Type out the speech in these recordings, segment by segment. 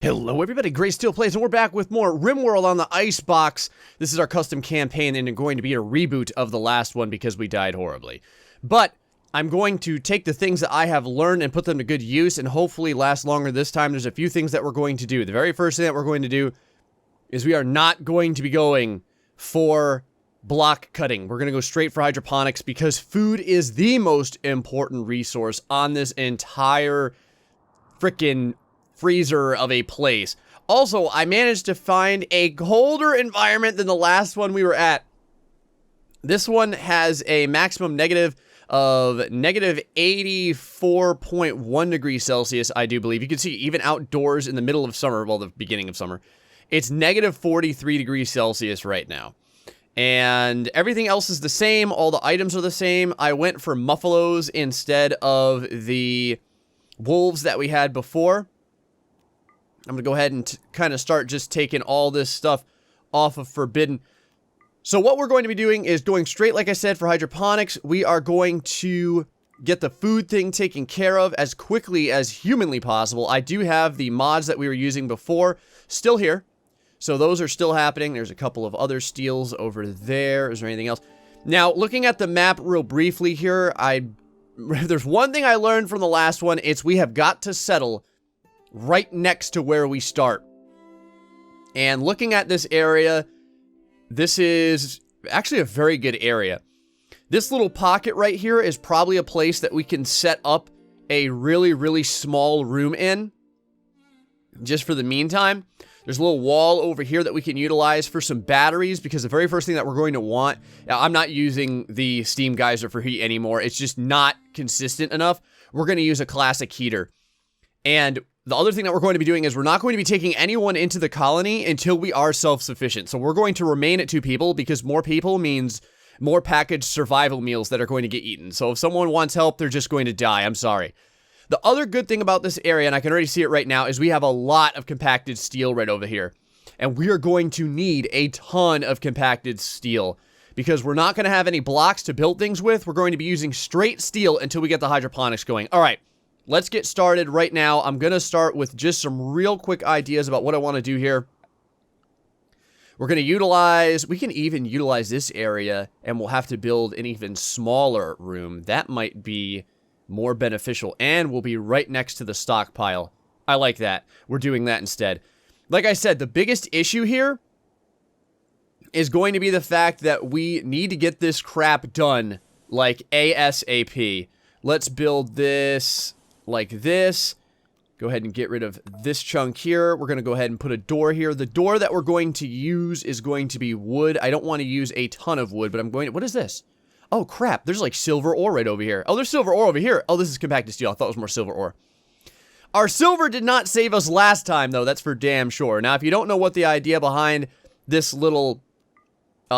Hello everybody, GrayStillPlays, and we're back with more Rimworld on the Icebox. This is our custom campaign, and it's going to be a reboot of the last one because we died horribly. But I'm going to take the things that I have learned and put them to good use, and hopefully last longer this time. There's a few things that we're going to do. The very first thing that we're going to do is we are not going to be going for block cutting. We're going to go straight for hydroponics because food is the most important resource on this entire frickin' freezer of a place. Also, I managed to find a colder environment than the last one we were at. This one has a maximum negative of negative 84.1 degrees Celsius, I do believe. You can see even outdoors in the middle of summer, well, the beginning of summer, it's negative 43 degrees Celsius right now. And everything else is the same. All the items are the same. I went for muffalos instead of the wolves that we had before. I'm going to go ahead and kind of start just taking all this stuff off of Forbidden. So what we're going to be doing is going straight, like I said, for hydroponics. We are going to get the food thing taken care of as quickly as humanly possible. I do have the mods that we were using before still here. So those are still happening. There's a couple of other steals over there. Is there anything else? Now, looking at the map real briefly here, there's one thing I learned from the last one. It's we have got to settle right next to where we start. And looking at this area, this is actually a very good area. This little pocket right here is probably a place that we can set up a really, really small room in, just for the meantime. There's a little wall over here that we can utilize for some batteries, because the very first thing that we're going to want, now I'm not using the steam geyser for heat anymore. It's just not consistent enough. We're going to use a classic heater. And the other thing that we're going to be doing is we're not going to be taking anyone into the colony until we are self-sufficient. So we're going to remain at 2 people because more people means more packaged survival meals that are going to get eaten. So if someone wants help, they're just going to die. I'm sorry. The other good thing about this area, and I can already see it right now, is we have a lot of compacted steel right over here. And we are going to need a ton of compacted steel because we're not going to have any blocks to build things with. We're going to be using straight steel until we get the hydroponics going. All right. Let's get started right now. I'm going to start with just some real quick ideas about what I want to do here. We're going to utilize, we can even utilize this area, and we'll have to build an even smaller room. That might be more beneficial, and we'll be right next to the stockpile. I like that. We're doing that instead. Like I said, the biggest issue here is going to be the fact that we need to get this crap done, like ASAP. Let's build this like this. Go ahead and get rid of this chunk here. We're going to go ahead and put a door here. The door that we're going to use is going to be wood. I don't want to use a ton of wood, but I'm going to... What is this? Oh, crap. There's like silver ore right over here. Oh, there's silver ore over here. Oh, this is compacted steel. I thought it was more silver ore. Our silver did not save us last time, though. That's for damn sure. Now, if you don't know what the idea behind this little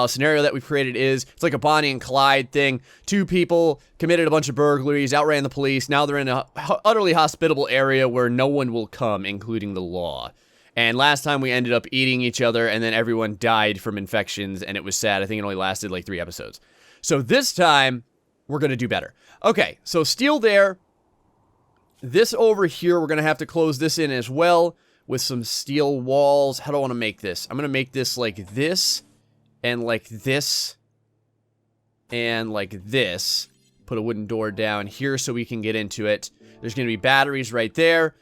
scenario that we've created is, it's like a Bonnie and Clyde thing. 2 people committed a bunch of burglaries, outran the police. Now they're in a utterly hospitable area where no one will come, including the law. And last time we ended up eating each other, and then everyone died from infections, and it was sad. I think it only lasted like 3 episodes. So this time, we're going to do better. Okay, so steel there. This over here, we're going to have to close this in as well with some steel walls. How do I want to make this? I'm going to make this like this. And like this, and like this. Put a wooden door down here so we can get into it. There's going to be batteries right there.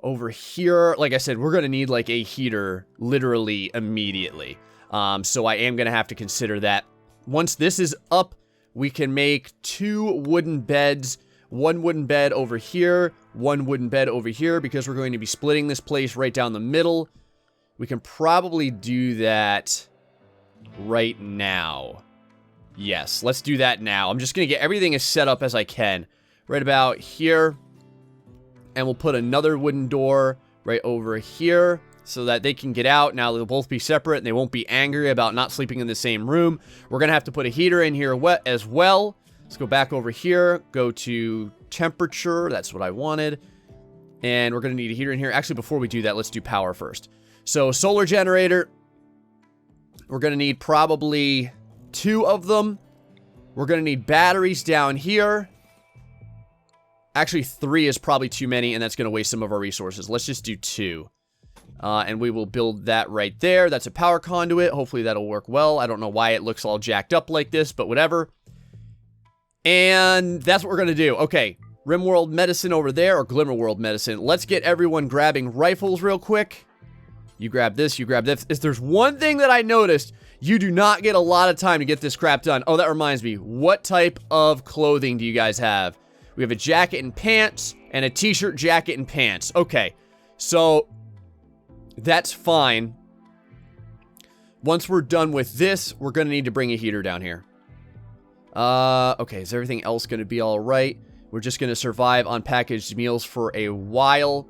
Over here, like I said, we're going to need like a heater literally immediately. So I am going to have to consider that. Once this is up, we can make 2 wooden beds. 1 wooden bed over here, 1 wooden bed over here, because we're going to be splitting this place right down the middle. We can probably do that right now. Yes, let's do that now. I'm just going to get everything as set up as I can. Right about here. And we'll put another wooden door right over here so that they can get out. Now they'll both be separate and they won't be angry about not sleeping in the same room. We're going to have to put a heater in here as well. Let's go back over here. Go to temperature. That's what I wanted. And we're going to need a heater in here. Actually, before we do that, let's do power first. So solar generator. We're going to need probably 2 of them. We're going to need batteries down here. Actually, 3 is probably too many, and that's going to waste some of our resources. Let's just do 2. And we will build that right there. That's a power conduit. Hopefully that'll work well. I don't know why it looks all jacked up like this, but whatever. And that's what we're going to do. Okay, Rimworld Medicine over there, or Glimmerworld Medicine. Let's get everyone grabbing rifles real quick. You grab this, you grab this. If there's one thing that I noticed, you do not get a lot of time to get this crap done. Oh, that reminds me. What type of clothing do you guys have? We have a jacket and pants, and a t-shirt, jacket, and pants. Okay, so that's fine. Once we're done with this, we're going to need to bring a heater down here. Okay, is everything else going to be all right? We're just going to survive on packaged meals for a while.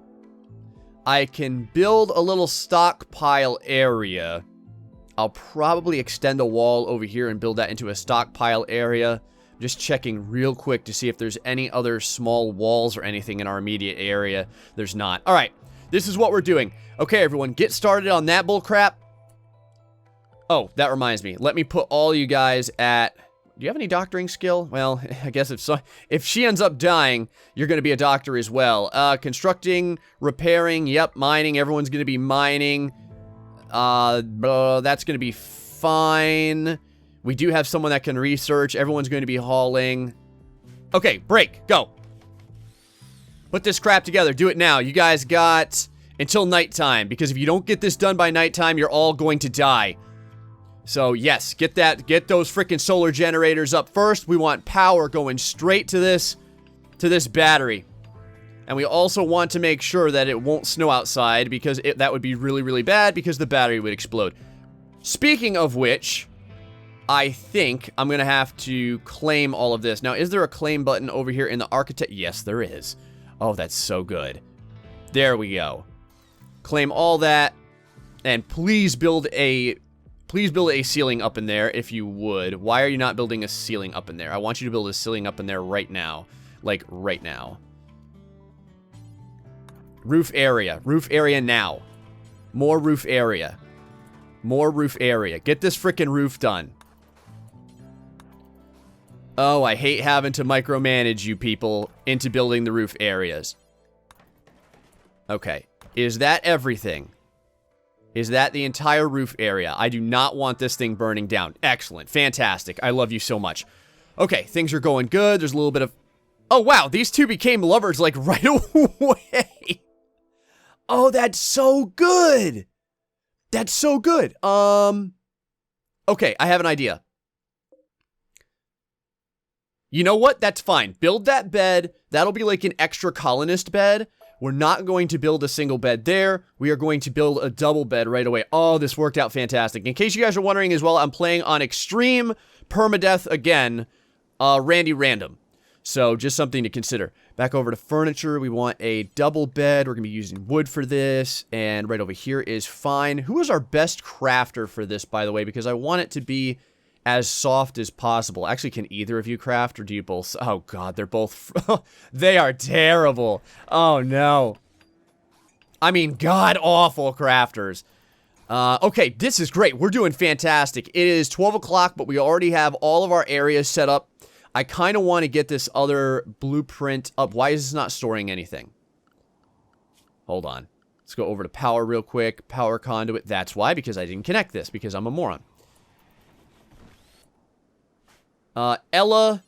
I can build a little stockpile area. I'll probably extend a wall over here and build that into a stockpile area. Just checking real quick to see if there's any other small walls or anything in our immediate area. There's not. All right, this is what we're doing. Okay, everyone, get started on that bull crap. Oh, that reminds me. Let me put all you guys at... Do you have any doctoring skill? Well, I guess if she ends up dying, you're going to be a doctor as well. Constructing, repairing, yep, mining. Everyone's going to be mining. That's going to be fine. We do have someone that can research. Everyone's going to be hauling. Okay, break. Go. Put this crap together. Do it now. You guys got until nighttime, because if you don't get this done by nighttime, you're all going to die. So, yes, get those freaking solar generators up first. We want power going straight to this battery. And we also want to make sure that it won't snow outside, because that would be really, really bad, because the battery would explode. Speaking of which, I think I'm going to have to claim all of this. Now, is there a claim button over here in the architect? Yes, there is. Oh, that's so good. There we go. Claim all that. And please build a ceiling up in there if you would. Why are you not building a ceiling up in there? I want you to build a ceiling up in there right now. Like, right now. Roof area. Roof area now. More roof area. More roof area. Get this frickin' roof done. Oh, I hate having to micromanage you people into building the roof areas. Okay. Is that everything? Is that the entire roof area? I do not want this thing burning down. Excellent. Fantastic. I love you so much. Okay, things are going good. There's a little bit of... Oh, wow. These two became lovers, like, right away. Oh, that's so good. That's so good. Okay, I have an idea. You know what? That's fine. Build that bed. That'll be like an extra colonist bed. We're not going to build a single bed there. We are going to build a double bed right away. Oh, this worked out fantastic. In case you guys are wondering as well, I'm playing on extreme permadeath again. Randy random. So just something to consider. Back over to furniture. We want a double bed. We're going to be using wood for this. And right over here is fine. Who is our best crafter for this, by the way? Because I want it to be as soft as possible. Actually, can either of you craft, or do you both? Oh, God, they're both... They are terrible. Oh, no. I mean, god-awful crafters. Okay, this is great. We're doing fantastic. It is 12 o'clock, but we already have all of our areas set up. I kind of want to get this other blueprint up. Why is this not storing anything? Hold on. Let's go over to power real quick. Power conduit. That's why, because I didn't connect this, because I'm a moron. Ella.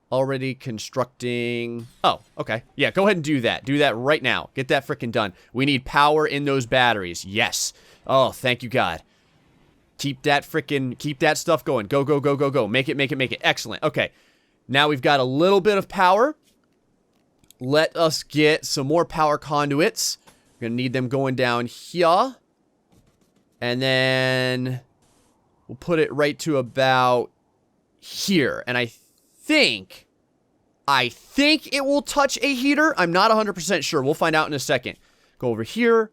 Already constructing. Oh, okay. Yeah, go ahead and do that. Do that right now. Get that frickin' done. We need power in those batteries. Yes. Oh, thank you, God. Keep that stuff going. Go, go, go, go, go. Make it, make it, make it. Excellent. Okay. Now we've got a little bit of power. Let us get some more power conduits. We're going to need them going down here. And then... we'll put it right to about here. And I think it will touch a heater. I'm not 100% sure. We'll find out in a second. Go over here.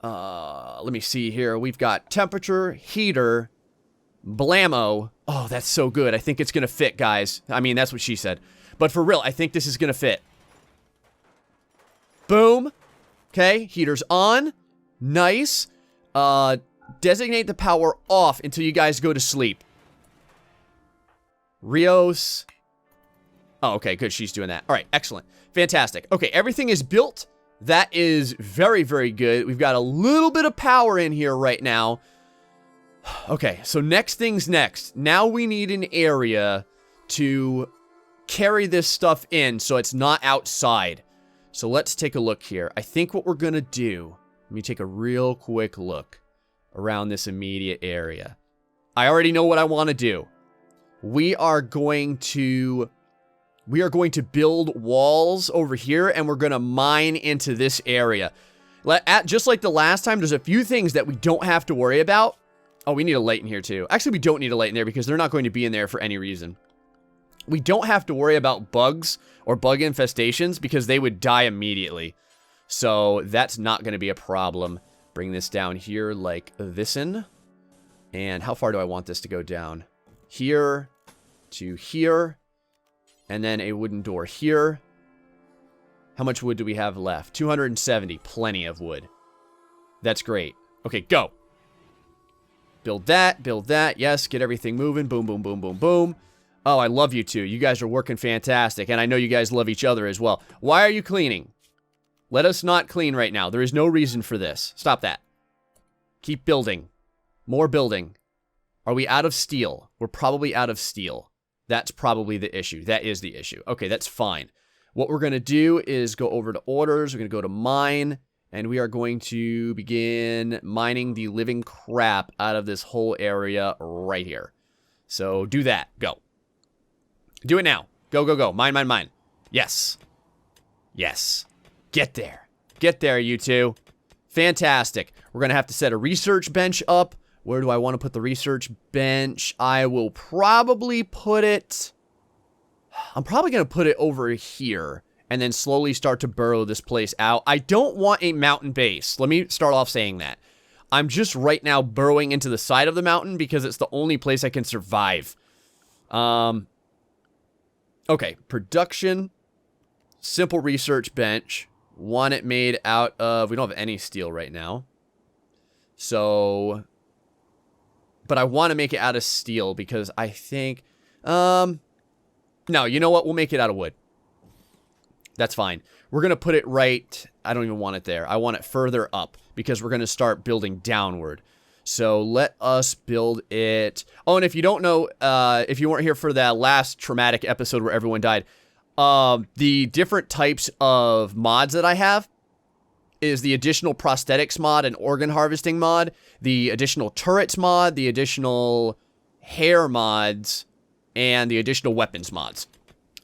Let me see here. We've got temperature, heater, blammo. Oh, that's so good. I think it's going to fit, guys. I mean, that's what she said. But for real, I think this is going to fit. Boom. Okay, heater's on. Nice. Designate the power off until you guys go to sleep. Rios. Oh, okay, good. She's doing that. All right, excellent. Fantastic. Okay, everything is built. That is very, very good. We've got a little bit of power in here right now. Okay, so next thing's next. Now we need an area to carry this stuff in so it's not outside. So let's take a look here. I think what we're going to do, let me take a real quick look around this immediate area. I already know what I want to do. We are going to build walls over here, and we're going to mine into this area. Just like the last time, there's a few things that we don't have to worry about. Oh, we need a light in here too. Actually, we don't need a light in there because they're not going to be in there for any reason. We don't have to worry about bugs or bug infestations because they would die immediately. So that's not going to be a problem. Bring this down here like this'n. And how far do I want this to go down? Here to here. And then a wooden door here. How much wood do we have left? 270. Plenty of wood. That's great. Okay, go. Build that. Build that. Yes, get everything moving. Boom, boom, boom, boom, boom. Oh, I love you two. You guys are working fantastic. And I know you guys love each other as well. Why are you cleaning? Let us not clean right now. There is no reason for this. Stop that. Keep building. More building. Are we out of steel? We're probably out of steel. That's probably the issue. That is the issue. Okay, that's fine. What we're going to do is go over to orders. We're going to go to mine. And we are going to begin mining the living crap out of this whole area right here. So do that. Go. Do it now. Go, go, go. Mine, mine, mine. Yes. Yes. Get there. Get there, you two. Fantastic. We're going to have to set a research bench up. Where do I want to put the research bench? I will probably put it... I'm probably going to put it over here. And then slowly start to burrow this place out. I don't want a mountain base. Let me start off saying that. I'm just right now burrowing into the side of the mountain because it's the only place I can survive. Okay, production. Simple research bench. Want it made out of... We don't have any steel right now. So... But I want to make it out of steel because I think... No, you know what? We'll make it out of wood. That's fine. We're going to put it right... I don't even want it there. I want it further up because we're going to start building downward. So let us build it... Oh, and if you don't know, if you weren't here for that last traumatic episode where everyone died, the different types of mods that I have is the additional prosthetics mod and organ harvesting mod, the additional turrets mod, the additional hair mods, and the additional weapons mods.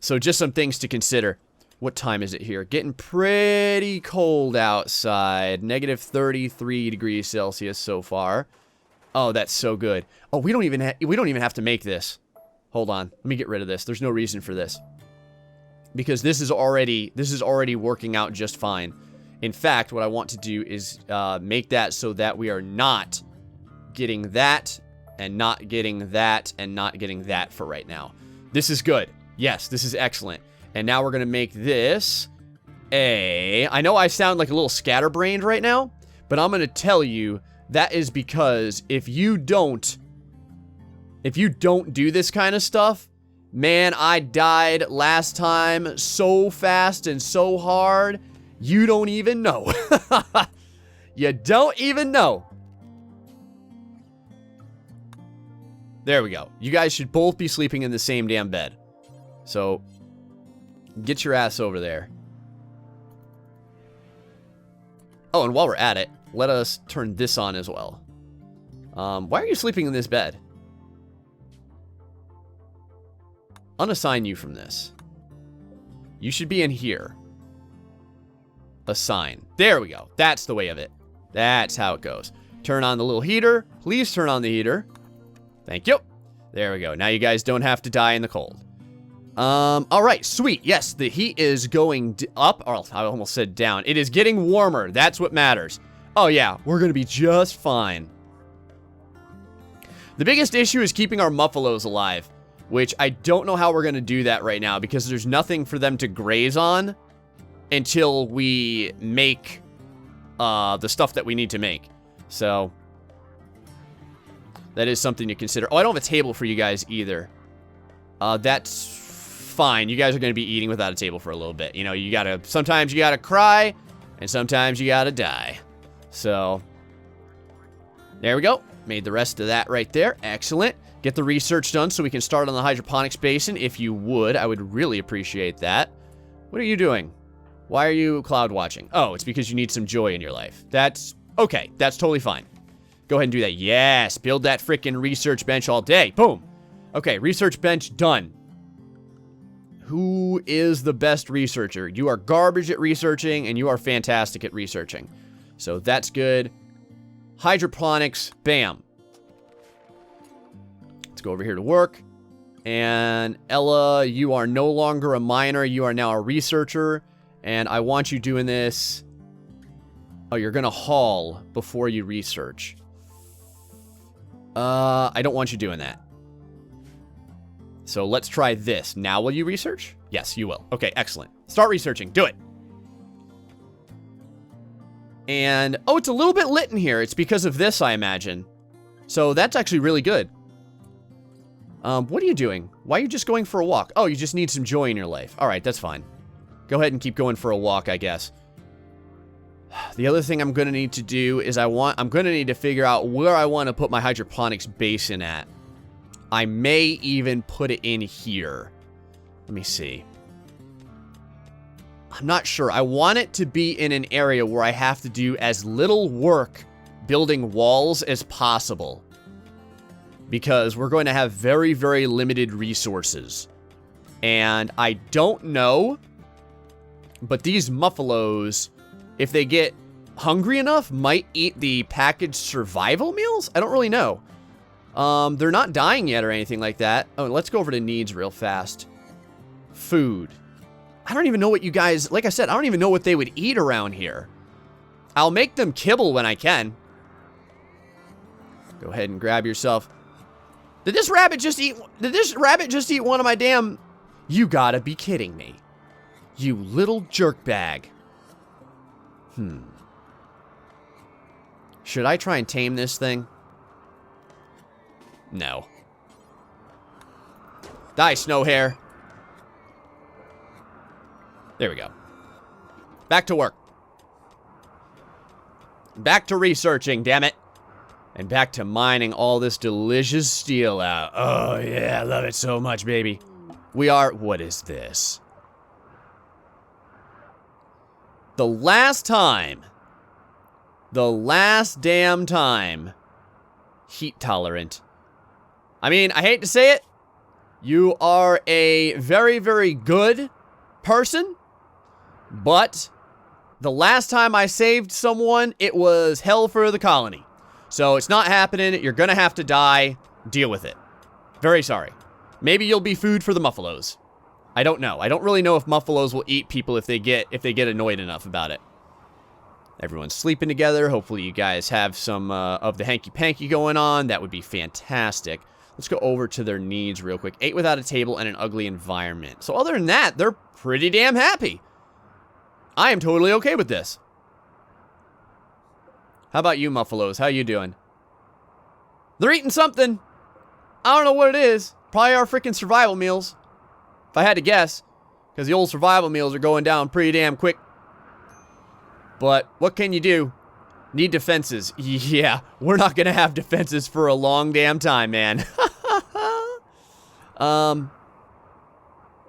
So just some things to consider. What time is it here? Getting pretty cold outside. Negative 33 degrees Celsius so far. Oh, that's so good. Oh, we don't even have to make this. Hold on. Let me get rid of this. There's no reason for this. Because this is already working out just fine. In fact, what I want to do is make that so that we are not getting that and not getting that and not getting that for right now. This is good. Yes, this is excellent. And now we're going to make this a... I know I sound like a little scatterbrained right now, but I'm going to tell you that is because if you don't do this kind of stuff, man, I died last time so fast and so hard, you don't even know. You don't even know. There we go. You guys should both be sleeping in the same damn bed. So... get your ass over there. Oh, and while we're at it, let us turn this on as well. Why are you sleeping in this bed? Unassign you from this. You should be in here. Assign. There we go. That's the way of it. That's how it goes. Turn on the little heater. Please turn on the heater. Thank you. There we go. Now you guys don't have to die in the cold. All right, sweet. Yes, the heat is going up. Or I almost said down. It is getting warmer. That's what matters. Oh, yeah, we're going to be just fine. The biggest issue is keeping our muffalos alive, which I don't know how we're going to do that right now because there's nothing for them to graze on until we make the stuff that we need to make. So that is something to consider. Oh, I don't have a table for you guys either. That's fine. You guys are going to be eating without a table for a little bit. You know, sometimes you gotta cry, And sometimes you gotta die. So, there we go. Made the rest of that right there. Excellent. Get the research done so we can start on the hydroponics basin. If you would, I would really appreciate that. What are you doing? Why are you cloud watching? Oh, it's because you need some joy in your life. That's okay. That's totally fine. Go ahead and do that. Yes, build that freaking research bench all day. Boom. Okay, research bench done. Who is the best researcher? You are garbage at researching, and you are fantastic at researching. So that's good. Hydroponics, bam. Let's go over here to work. And Ella, you are no longer a miner. You are now a researcher. And I want you doing this. Oh, you're going to haul before you research. I don't want you doing that. So let's try this. Now will you research? Yes, you will. Okay, excellent. Start researching. Do it. And, oh, it's a little bit lit in here. It's because of this, I imagine. So that's actually really good. What are you doing? Why are you just going for a walk? Oh, you just need some joy in your life. All right, that's fine. Go ahead and keep going for a walk, I guess. The other thing I'm going to need to do is I'm going to need to figure out where I want to put my hydroponics basin at. I may even put it in here. Let me see. I'm not sure. I want it to be in an area where I have to do as little work building walls as possible. Because we're going to have very, very limited resources. And I don't know, but these muffalos, if they get hungry enough, might eat the packaged survival meals? I don't really know. They're not dying yet or anything like that. Oh, let's go over to needs real fast. Food. I don't even know what you guys, like I said, I don't even know what they would eat around here. I'll make them kibble when I can. Go ahead and grab yourself. Did this rabbit just eat one of my damn... You gotta be kidding me. You little jerkbag. Should I try and tame this thing? No. Die, snow hare. There we go. Back to work. Back to researching, damn it. And back to mining all this delicious steel out. Oh, yeah, I love it so much, baby. We are... What is this? The last damn time, heat tolerant. I mean, I hate to say it. You are a very, very good person. But the last time I saved someone, it was hell for the colony. So it's not happening. You're going to have to die. Deal with it. Very sorry. Maybe you'll be food for the muffalos. I don't know. I don't really know if muffalos will eat people if they get annoyed enough about it. Everyone's sleeping together. Hopefully you guys have some of the hanky-panky going on. That would be fantastic. Let's go over to their needs real quick. 8 without a table and an ugly environment. So other than that, they're pretty damn happy. I am totally okay with this. How about you, muffalos? How you doing? They're eating something. I don't know what it is. Probably our freaking survival meals. If I had to guess. Because the old survival meals are going down pretty damn quick. But what can you do? Need defenses. Yeah, we're not going to have defenses for a long damn time, man.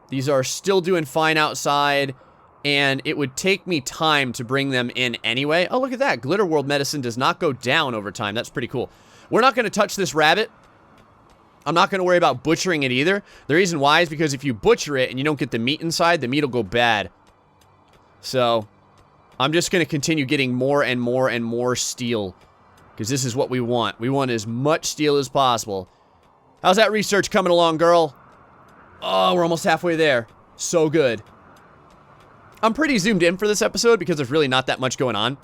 These are still doing fine outside. And it would take me time to bring them in anyway. Oh, look at that. Glitter World medicine does not go down over time. That's pretty cool. We're not going to touch this rabbit. I'm not going to worry about butchering it either. The reason why is because if you butcher it and you don't get the meat inside, the meat will go bad. So, I'm just going to continue getting more and more and more steel. Because this is what we want. We want as much steel as possible. How's that research coming along, girl? Oh, we're almost halfway there. So good. I'm pretty zoomed in for this episode because there's really not that much going on.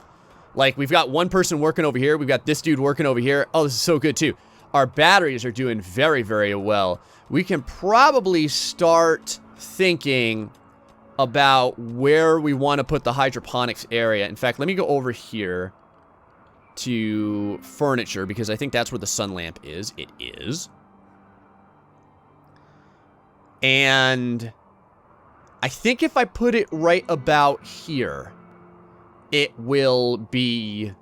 Like, we've got one person working over here. We've got this dude working over here. Oh, this is so good, too. Our batteries are doing very, very well. We can probably start thinking about where we want to put the hydroponics area. In fact, let me go over here to furniture because I think that's where the sun lamp is. It is. And I think if I put it right about here, it will be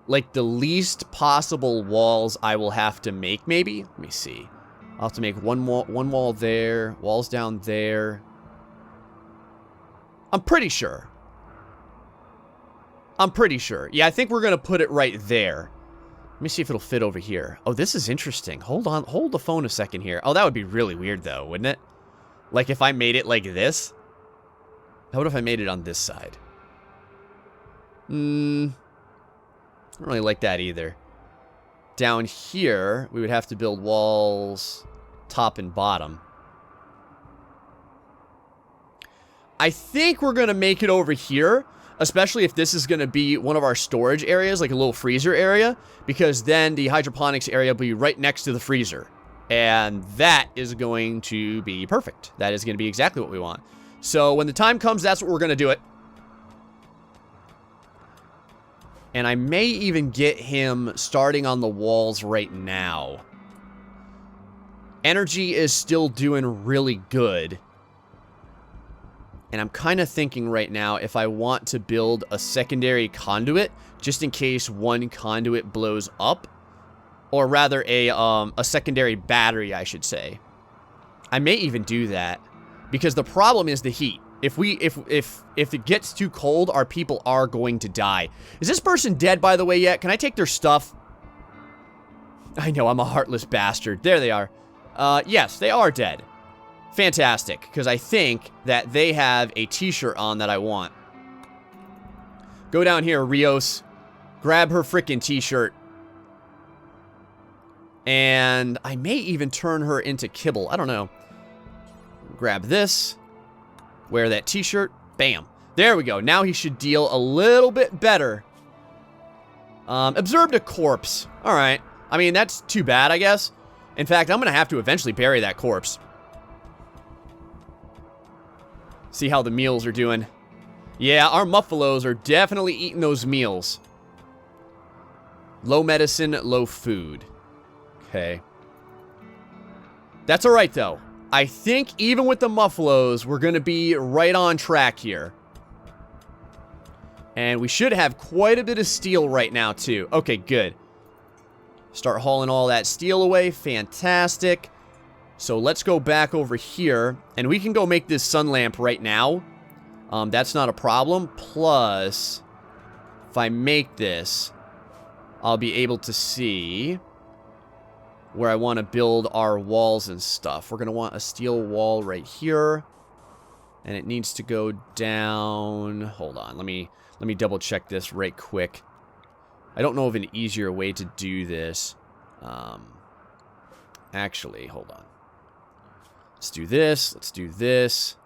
like the least possible walls I will have to make, maybe. Let me see. I'll have to make one wall there, walls down there. I'm pretty sure. Yeah, I think we're going to put it right there. Let me see if it'll fit over here. Oh, this is interesting. Hold on. Hold the phone a second here. Oh, that would be really weird, though, wouldn't it? Like, if I made it like this? How about if I made it on this side? I don't really like that either. Down here, we would have to build walls top and bottom. I think we're going to make it over here, especially if this is going to be one of our storage areas, like a little freezer area, because then the hydroponics area will be right next to the freezer. And that is going to be perfect. That is going to be exactly what we want. So when the time comes, that's what we're going to do it. And I may even get him starting on the walls right now. Energy is still doing really good. And I'm kind of thinking right now if I want to build a secondary conduit, just in case one conduit blows up. Or rather a secondary battery, I should say. I may even do that. Because the problem is the heat. If it gets too cold, our people are going to die. Is this person dead, by the way, yet? Can I take their stuff? I know, I'm a heartless bastard. There they are. Yes, they are dead. Fantastic, because I think that they have a t-shirt on that I want. Go down here, Rios. Grab her frickin' t-shirt. And I may even turn her into kibble. I don't know. Grab this. Wear that t-shirt. Bam. There we go. Now he should deal a little bit better. Observed a corpse. Alright. I mean, that's too bad, I guess. In fact, I'm going to have to eventually bury that corpse. See how the meals are doing. Yeah, our muffalos are definitely eating those meals. Low medicine, low food. Okay. That's alright, though. I think even with the muffalos, we're going to be right on track here. And we should have quite a bit of steel right now, too. Okay, good. Start hauling all that steel away. Fantastic. So let's go back over here. And we can go make this sun lamp right now. That's not a problem. Plus, if I make this, I'll be able to see where I want to build our walls and stuff. We're going to want a steel wall right here. And it needs to go down. Hold on. Let me double check this right quick. I don't know of an easier way to do this. Actually, hold on. Let's do this. Let's do this.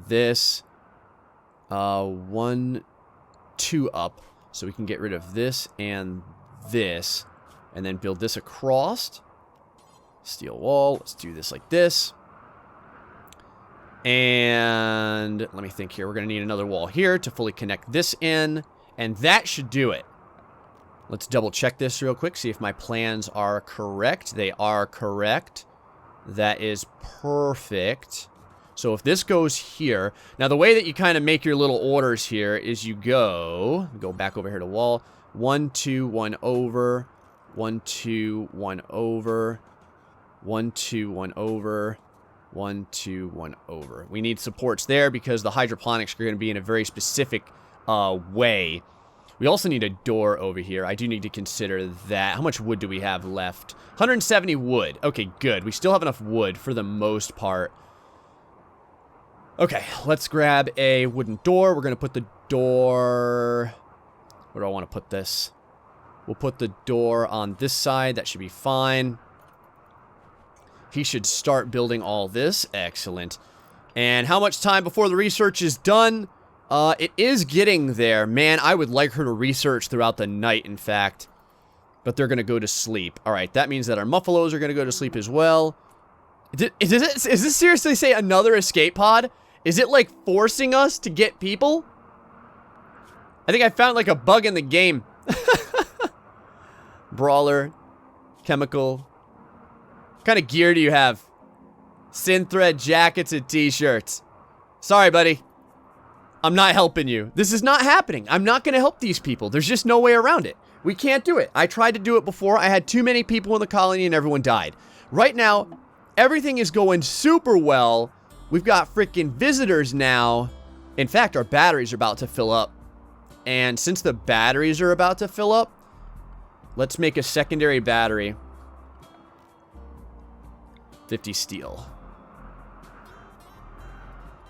This. 1, 2 up. So we can get rid of this and this. And then build this across. Steel wall. Let's do this like this. And let me think here. We're going to need another wall here to fully connect this in. And that should do it. Let's double check this real quick. See if my plans are correct. They are correct. That is perfect. So if this goes here. Now the way that you kind of make your little orders here is you go back over here to wall. 1, 2, 1 over. 1, 2, 1 over. 1, 2, 1 over. 1, 2, 1 over. We need supports there because the hydroponics are going to be in a very specific way. We also need a door over here. I do need to consider that. How much wood do we have left? 170 wood. Okay, good. We still have enough wood for the most part. Okay, let's grab a wooden door. We're going to put the door... Where do I want to put this? We'll put the door on this side. That should be fine. He should start building all this. Excellent. And how much time before the research is done? It is getting there. Man, I would like her to research throughout the night, in fact. But they're going to go to sleep. Alright, that means that our muffalos are going to go to sleep as well. Is this seriously say another escape pod? Is it like forcing us to get people? I think I found like a bug in the game. Brawler. Chemical. What kind of gear do you have? Synthread jackets and t-shirts. Sorry, buddy. I'm not helping you. This is not happening. I'm not going to help these people. There's just no way around it. We can't do it. I tried to do it before. I had too many people in the colony and everyone died. Right now, everything is going super well. We've got freaking visitors now. In fact, our batteries are about to fill up. And since the batteries are about to fill up, let's make a secondary battery. 50 steel.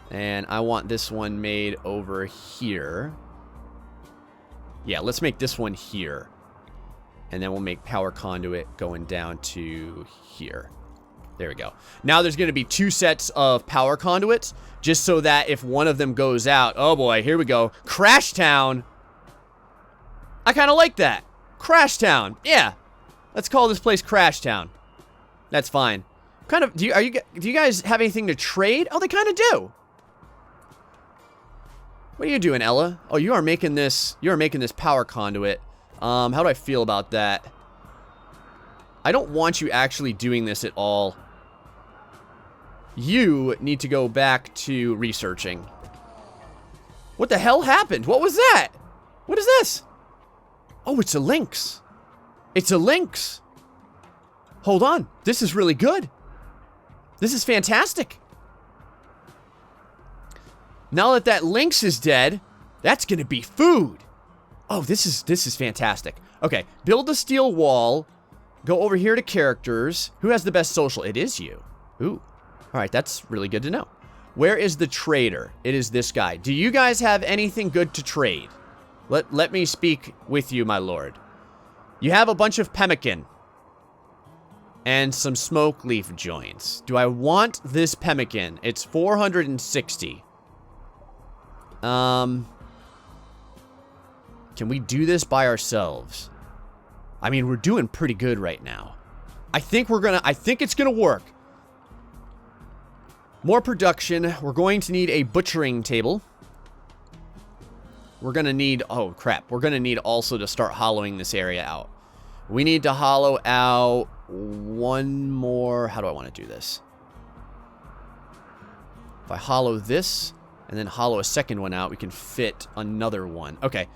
And I want this one made over here. Yeah, let's make this one here. And then we'll make power conduit going down to here. There we go. Now there's going to be 2 sets of power conduits, just so that if one of them goes out... Oh boy, here we go. Crash Town. I kind of like that. Crash Town. Yeah. Let's call this place Crash Town. That's fine. Kind of... Do you guys have anything to trade? Oh, they kind of do. What are you doing, Ella? Oh, you are making this power conduit. How do I feel about that? I don't want you actually doing this at all. You need to go back to researching. What the hell happened? What was that? What is this? Oh, it's a lynx. It's a lynx. Hold on. This is really good. This is fantastic. Now that that lynx is dead, that's going to be food. Oh, this is fantastic. Okay, build the steel wall. Go over here to characters. Who has the best social? It is you. Ooh. All right, that's really good to know. Where is the trader? It is this guy. Do you guys have anything good to trade? Let me speak with you, my lord. You have a bunch of pemmican. And some smoke leaf joints. Do I want this pemmican? It's 460. Can we do this by ourselves? I mean, we're doing pretty good right now. I think it's gonna work. More production. We're going to need a butchering table. We're gonna need, oh crap. We're gonna need also to start hollowing this area out. We need to hollow out one more. How do I want to do this? If I hollow this and then hollow a second one out, we can fit another one. Okay,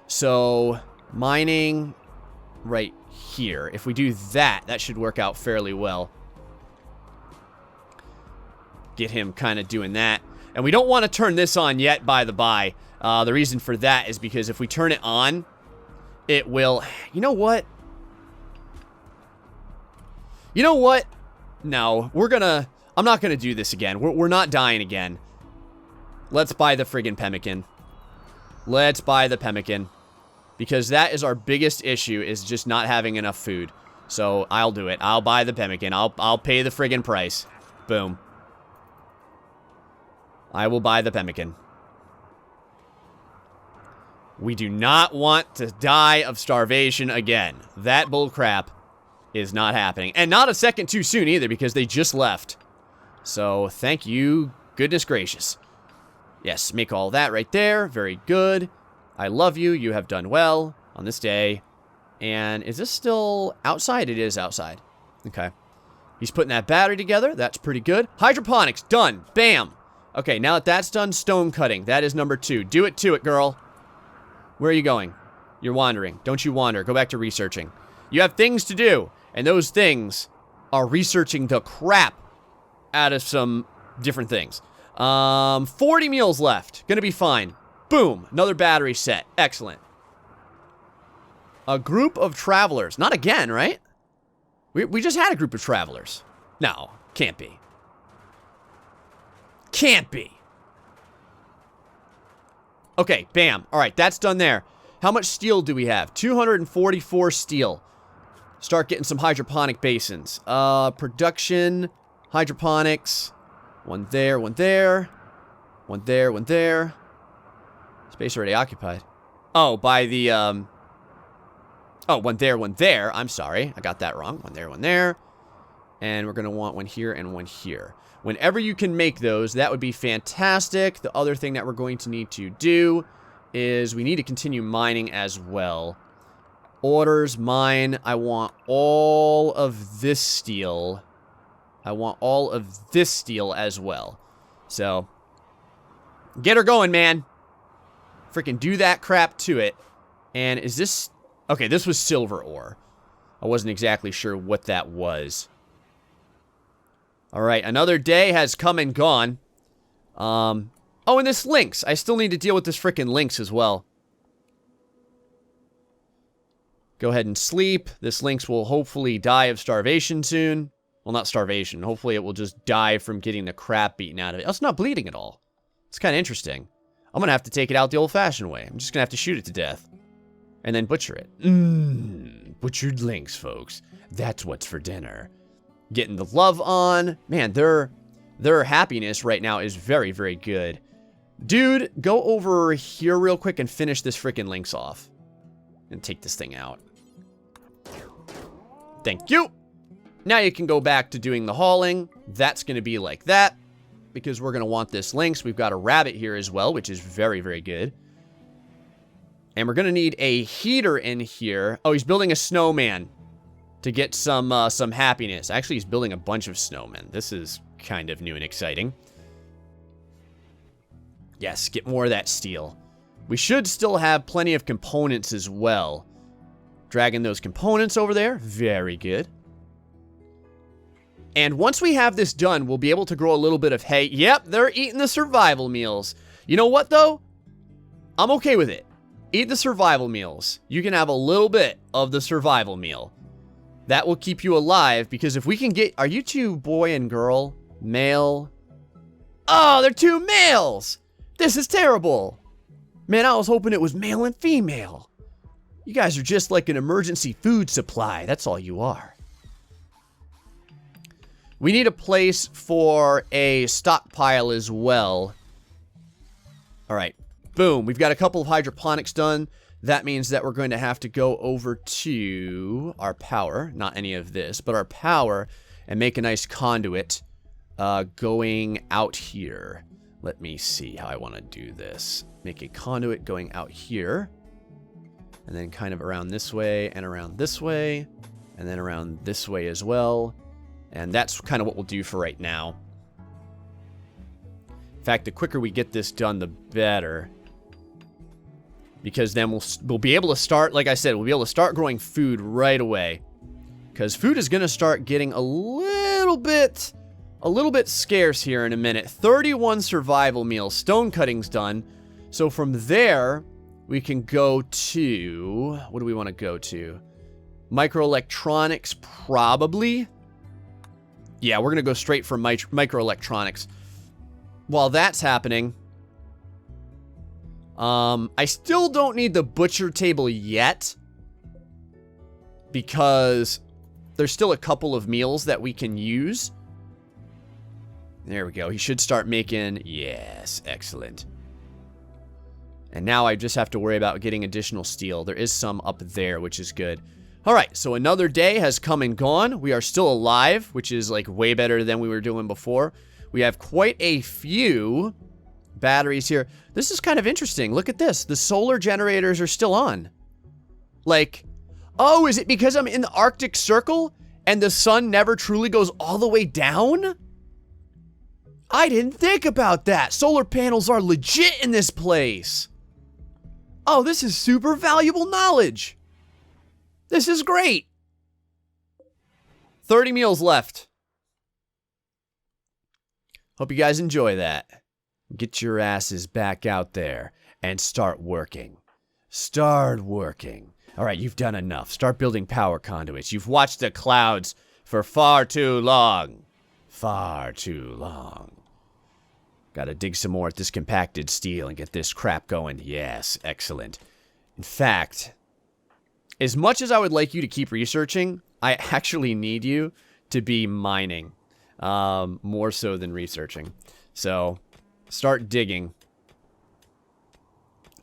so mining right here. If we do that, that should work out fairly well. Get him kind of doing that. And we don't want to turn this on yet, by the by. The reason for that is because if we turn it on, it will... You know what? You know what? No, I'm not gonna do this again. We're not dying again. Let's buy the friggin' pemmican. Let's buy the pemmican. Because that is our biggest issue, is just not having enough food. So, I'll do it. I'll buy the pemmican. I'll pay the friggin' price. Boom. I will buy the pemmican. We do not want to die of starvation again. That bullcrap is not happening. And not a second too soon either, because they just left. So, thank you, goodness gracious. Yes, make all that right there. Very good. I love you. You have done well on this day. And is this still outside? It is outside. Okay. He's putting that battery together. That's pretty good. Hydroponics, done. Bam. Okay, now that that's done, stone cutting. That is number 2. Do it to it, girl. Where are you going? You're wandering. Don't you wander. Go back to researching. You have things to do. And those things are researching the crap out of some different things. 40 meals left. Gonna be fine. Boom. Another battery set. Excellent. A group of travelers. Not again, right? We just had a group of travelers. No. Can't be. Can't be. Okay, bam. Alright, that's done there. How much steel do we have? 244 steel. Start getting some hydroponic basins. Production. Hydroponics. One there, one there. One there, one there. Space already occupied. Oh, by the, Oh, one there, one there. I'm sorry. I got that wrong. One there, one there. And we're going to want one here and one here. Whenever you can make those, that would be fantastic. The other thing that we're going to need to do is we need to continue mining as well. Orders, mine. I want all of this steel. I want all of this steel as well. So, get her going, man. freaking do that crap to it. And is this... Okay, this was silver ore. I wasn't exactly sure what that was. Alright, another day has come and gone. Oh, and this lynx. I still need to deal with this freaking lynx as well. Go ahead and sleep. This lynx will hopefully die of starvation soon. Well, not starvation. Hopefully it will just die from getting the crap beaten out of it. Oh, it's not bleeding at all. It's kind of interesting. I'm going to have to take it out the old-fashioned way. I'm just going to have to shoot it to death. And then butcher it. Butchered lynx, folks. That's what's for dinner. Getting the love on. Man, their happiness right now is very, very good. Dude, go over here real quick and finish this freaking lynx off. And take this thing out. Thank you. Now you can go back to doing the hauling. That's going to be like that. Because we're going to want this lynx. We've got a rabbit here as well, which is very, very good. And we're going to need a heater in here. Oh, he's building a snowman to get some happiness. Actually, he's building a bunch of snowmen. This is kind of new and exciting. Yes, get more of that steel. We should still have plenty of components as well. Dragging those components over there. Very good. And once we have this done, we'll be able to grow a little bit of hay. Yep, they're eating the survival meals. You know what, though? I'm okay with it. Eat the survival meals. You can have a little bit of the survival meal. That will keep you alive, because if we can get... Are you two boy and girl? Male? Oh, they're two males! This is terrible! Man, I was hoping it was male and female. You guys are just like an emergency food supply. That's all you are. We need a place for a stockpile as well. Alright. Boom. We've got a couple of hydroponics done. That means that we're going to have to go over to our power. Not any of this, but our power. And make a nice conduit going out here. Let me see how I want to do this. Make a conduit going out here. And then kind of around this way and around this way. And then around this way as well. And that's kind of what we'll do for right now. In fact, the quicker we get this done, the better. Because then we'll be able to start, like I said, we'll be able to start growing food right away. Because food is going to start getting a little bit scarce here in a minute. 31 survival meals. Stone cutting's done. So from there, we can go to... What do we want to go to? Microelectronics, probably. Yeah, we're going to go straight for microelectronics. While that's happening... I still don't need the butcher table yet. Because there's still a couple of meals that we can use. There we go. He should start making... Yes, excellent. And now I just have to worry about getting additional steel. There is some up there, which is good. Alright, so another day has come and gone. We are still alive, which is like way better than we were doing before. We have quite a few batteries here. This is kind of interesting. Look at this. The solar generators are still on. Like, oh, is it because I'm in the Arctic Circle and the sun never truly goes all the way down? I didn't think about that. Solar panels are legit in this place. Oh, this is super valuable knowledge. This is great. 30 meals left. Hope you guys enjoy that. Get your asses back out there and start working. Start working. All right, you've done enough. Start building power conduits. You've watched the clouds for far too long. Far too long. Gotta dig some more at this compacted steel and get this crap going. Yes, excellent. In fact, as much as I would like you to keep researching, I actually need you to be mining. More so than researching. So, start digging.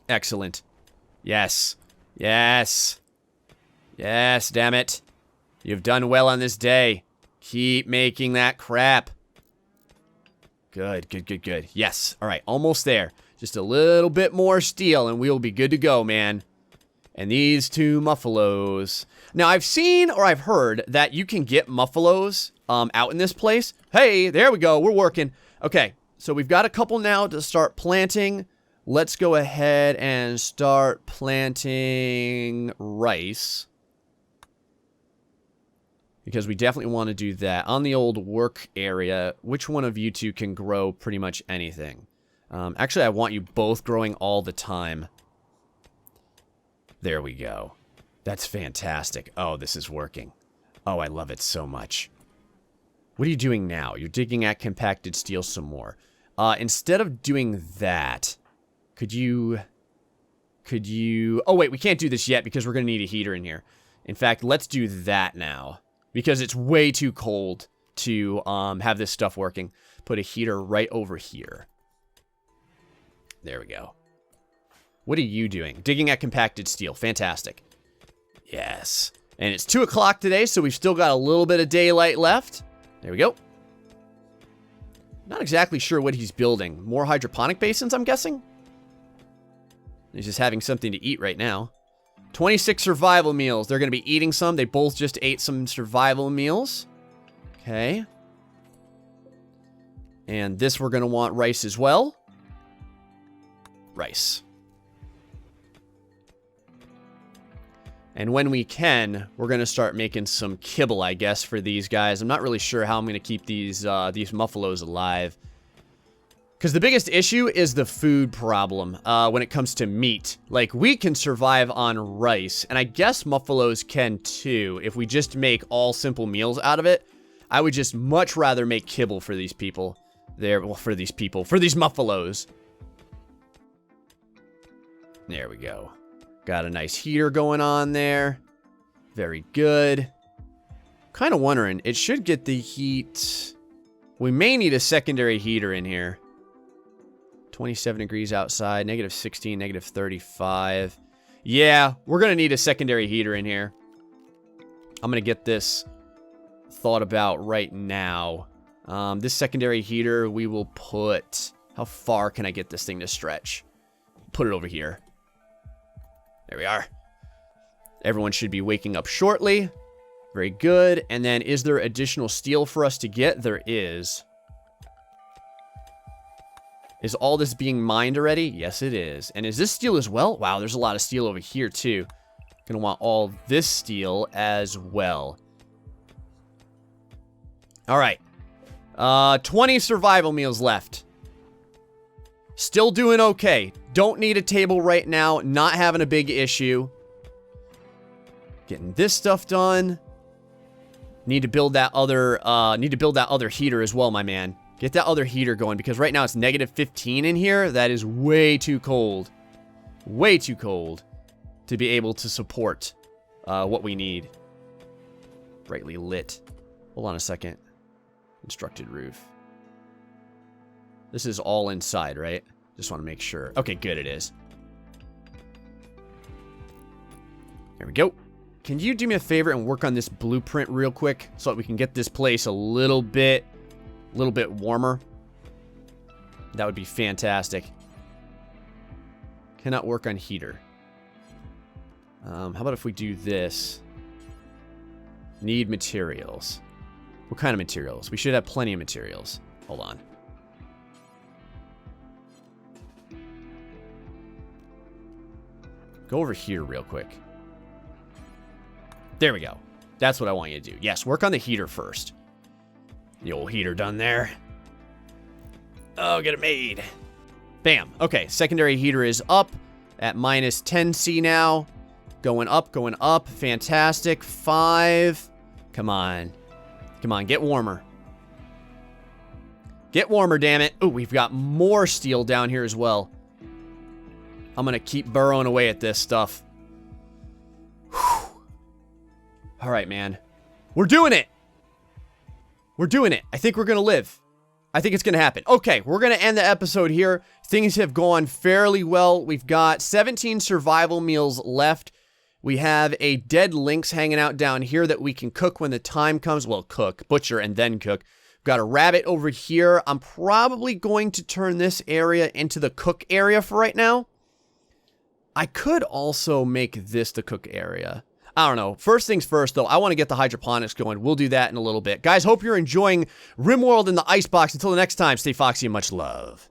Excellent. Yes. Yes. Yes, damn it. You've done well on this day. Keep making that crap. Good, good, good, good. Yes. All right, almost there. Just a little bit more steel and we'll be good to go, man. And these two muffalos. Now, I've seen or I've heard that you can get muffalos out in this place. Hey, there we go. We're working. Okay, so we've got a couple now to start planting. let's go ahead and start planting rice. Because we definitely want to do that. On the old work area, which one of you two can grow pretty much anything? Actually, I want you both growing all the time. There we go. That's fantastic. Oh, this is working. Oh, I love it so much. What are you doing now? You're digging at compacted steel some more. Instead of doing that, could you... Oh, wait, we can't do this yet because we're going to need a heater in here. In fact, let's do that now. Because it's way too cold to have this stuff working. Put a heater right over here. There we go. What are you doing? Digging at compacted steel. Fantastic. Yes. And it's 2 o'clock today, so we've still got a little bit of daylight left. There we go. Not exactly sure what he's building. More hydroponic basins, I'm guessing? He's just having something to eat right now. 26 survival meals. They're going to be eating some. They both just ate some survival meals. Okay. And this we're going to want rice as well. Rice. And when we can, we're going to start making some kibble, I guess, for these guys. I'm not really sure how I'm going to keep these muffalos alive. Because the biggest issue is the food problem when it comes to meat. Like, we can survive on rice, and I guess muffalos can too, if we just make all simple meals out of it. I would just much rather make kibble for these people. For these muffalos. There we go. Got a nice heater going on there. Very good. Kind of wondering, it should get the heat. We may need a secondary heater in here. 27 degrees outside, negative 16, negative 35. Yeah, we're going to need a secondary heater in here. I'm going to get this thought about right now. This secondary heater, we will put... How far can I get this thing to stretch? Put it over here. There we are. Everyone should be waking up shortly. Very good. And then, is there additional steel for us to get? There is. Is all this being mined already? Yes, it is. And is this steel as well? Wow, there's a lot of steel over here, too. Gonna want all this steel as well. Alright. 20 survival meals left. Still doing okay. Don't need a table right now. Not having a big issue. Getting this stuff done. Need to build that other heater as well, my man. Get that other heater going, because right now it's negative 15 in here. That is way too cold. Way too cold to be able to support what we need. Brightly lit. Hold on a second. Constructed roof. This is all inside, right? Just want to make sure. Okay, good, it is. There we go. Can you do me a favor and work on this blueprint real quick so that we can get this place a little bit warmer? That would be fantastic. Cannot work on heater. How about if we do this? Need materials. What kind of materials? We should have plenty of materials. Hold on. Go over here real quick. There we go. That's what I want you to do. Yes, work on the heater first. The old heater done there. Oh, get it made. Bam. Okay, secondary heater is up at minus 10C now. Going up. Fantastic. 5. Come on. Come on, get warmer. Get warmer, damn it. Oh, we've got more steel down here as well. I'm going to keep burrowing away at this stuff. Whew. All right, man. We're doing it. We're doing it. I think we're going to live. I think it's going to happen. Okay, we're going to end the episode here. Things have gone fairly well. We've got 17 survival meals left. We have a dead lynx hanging out down here that we can cook when the time comes. Well, cook, butcher, and then cook. We've got a rabbit over here. I'm probably going to turn this area into the cook area for right now. I could also make this the cook area. I don't know. First things first, though, I want to get the hydroponics going. We'll do that in a little bit. Guys, hope you're enjoying Rimworld in the Icebox. Until the next time, stay foxy and much love.